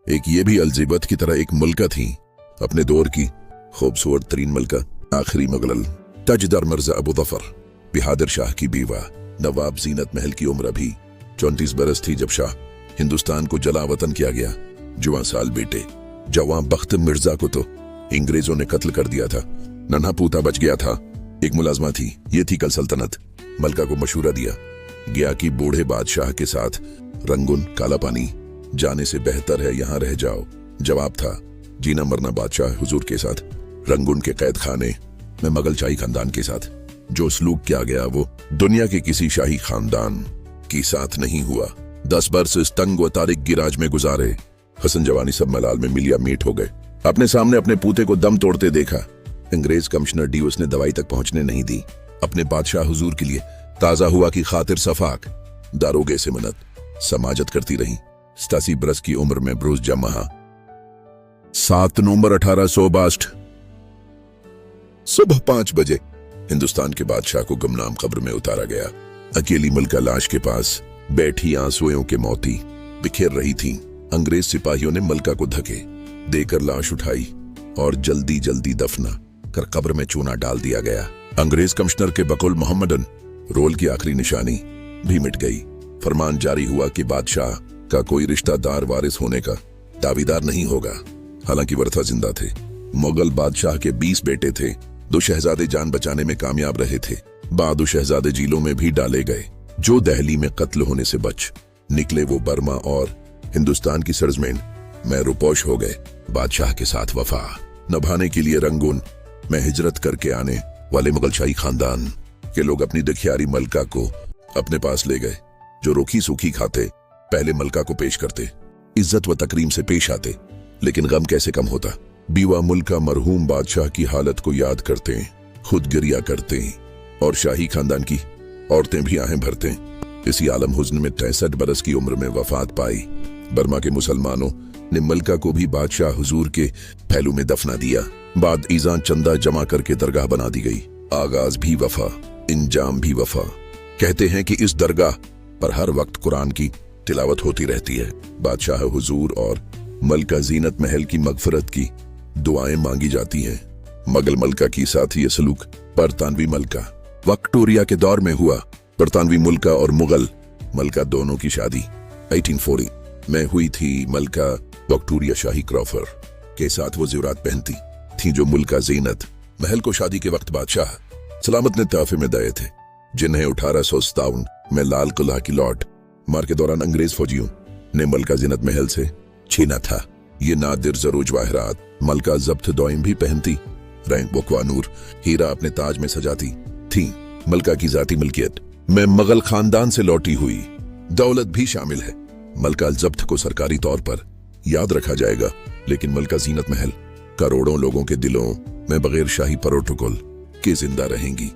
एक ये भी अलजिबत की तरह एक मलका थी, अपने दौर की खूबसूरत तरीन मलका, आखिरी मुगल तजदर मिर्जा अबू जफर बहादुर शाह की बीवा नवाब जीनत महल की उम्र भी 34 बरस थी जब शाह हिंदुस्तान को जला वतन किया गया। जुआ साल बेटे जवां बख्त मिर्जा को तो अंग्रेजों ने कत्ल कर दिया था, नन्हा पूता बच गया था। एक मुलाजमा थी, ये थी कल सल्तनत। मलका को मशूरा दिया गया कि बूढ़े बादशाह के साथ रंगून काला पानी जाने से बेहतर है यहाँ रह जाओ। जवाब था जीना मरना बादशाह हुजूर के साथ, रंगून के कैद खाने में मगल शाही खानदान के साथ। जो सलूक किया गया वो दुनिया के किसी शाही खानदान के साथ नहीं हुआ। 10 बरस इस तंग व तारिक गिराज में गुजारे। हसन जवानी सब मलाल में मिलिया मीट हो गए। अपने सामने अपने पूते को दम तोड़ते देखा। अंग्रेज कमिश्नर डीओस ने दवाई तक पहुंचने नहीं दी। अपने बादशाह हुजूर के लिए ताजा हुआ की खातिर सफाक दारोगे से मन्नत समाजत करती रही। 87 बरस की उम्र में ब्रूस जमहा 7 नवंबर 1862 सुबह 5 बजे हिंदुस्तान के बादशाह को गुमनाम कब्र में उतारा गया। अकेली मलका लाश के पास बैठी आंसुओं के मोती बिखेर रही थी। अंग्रेज सिपाहियों ने मलका को धके देकर लाश उठाई और जल्दी जल्दी दफना कर कब्र में चूना डाल दिया गया। अंग्रेज कमिश्नर के बकुल मोहम्मदन रोल की आखिरी निशानी भी मिट गई। फरमान जारी हुआ कि बादशाह का कोई रिश्तेदार वारिस होने का दावेदार नहीं होगा। हालांकि वर्था जिंदा थे। मुगल बादशाह के 20 बेटे थे। 2 शहजादे जान बचाने में कामयाब रहे थे। बाद शहजादे जेलों में भी डाले गए। जो दहली में कत्ल होने से बच निकले वो बर्मा और हिंदुस्तान की सरजमीन में रुपोश हो गए। बादशाह के साथ वफा निभाने के लिए रंगून में हिजरत करके आने वाले मुगल शाही खानदान के लोग अपनी दुखियारी मलका को अपने पास ले गए। जो रूखी सूखी खाते पहले मलका को पेश करते, इज्जत व तकरीम से पेश आते। लेकिन गम कैसे कम होता। बीवा मुल्का मरहूम बादशाह की हालत को याद करते, खुद गिरिया करते और शाही खानदान की औरतें भी आहें भरते। इसी आलम हुज्न में 63 बरस की उम्र में वफात पाई। बर्मा के मुसलमानों ने मलका को भी बादशाह हुजूर के पहलू में दफना दिया। बाद ईजान चंदा जमा करके दरगाह बना दी गई। आगाज भी वफा, इंजाम भी वफा। कहते हैं कि इस दरगाह पर हर वक्त कुरान की तिलावत होती रहती है। बादशाह हुजूर और मलका जीनत महल की मगफरत की दुआएं मांगी जाती हैं। मगल मलका की साथ ये सलूक बरतानवी मलका विक्टोरिया के दौर में हुआ। बरतानवी मुल्का और मुगल मलका दोनों की शादी 1840 में हुई थी। मलका विक्टोरिया शाही क्रॉफर के साथ वो ज़ेवरात पहनती थी जो मुल्का जीनत महल को शादी के वक्त बादशाह सलामत ने तोहफे में दिए थे, जिन्हें 1857 में लाल किला की लौट मार के दौरान अंग्रेज फौजियों ने मलका जीनत महल से छीना था। ये नादिर जरूर जवाहरात मलका जब्त दौइम भी पहनती। रैंक बकवानूर हीरा अपने ताज में सजाती थी। मलका की जाती मिल्कियत में मुगल खानदान से लौटी हुई दौलत भी शामिल है। मलका जब्त को सरकारी तौर पर याद रखा जाएगा, लेकिन मलका जीनत महल करोड़ों लोगों के दिलों में बगैर शाही प्रोटोकॉल के जिंदा रहेंगी।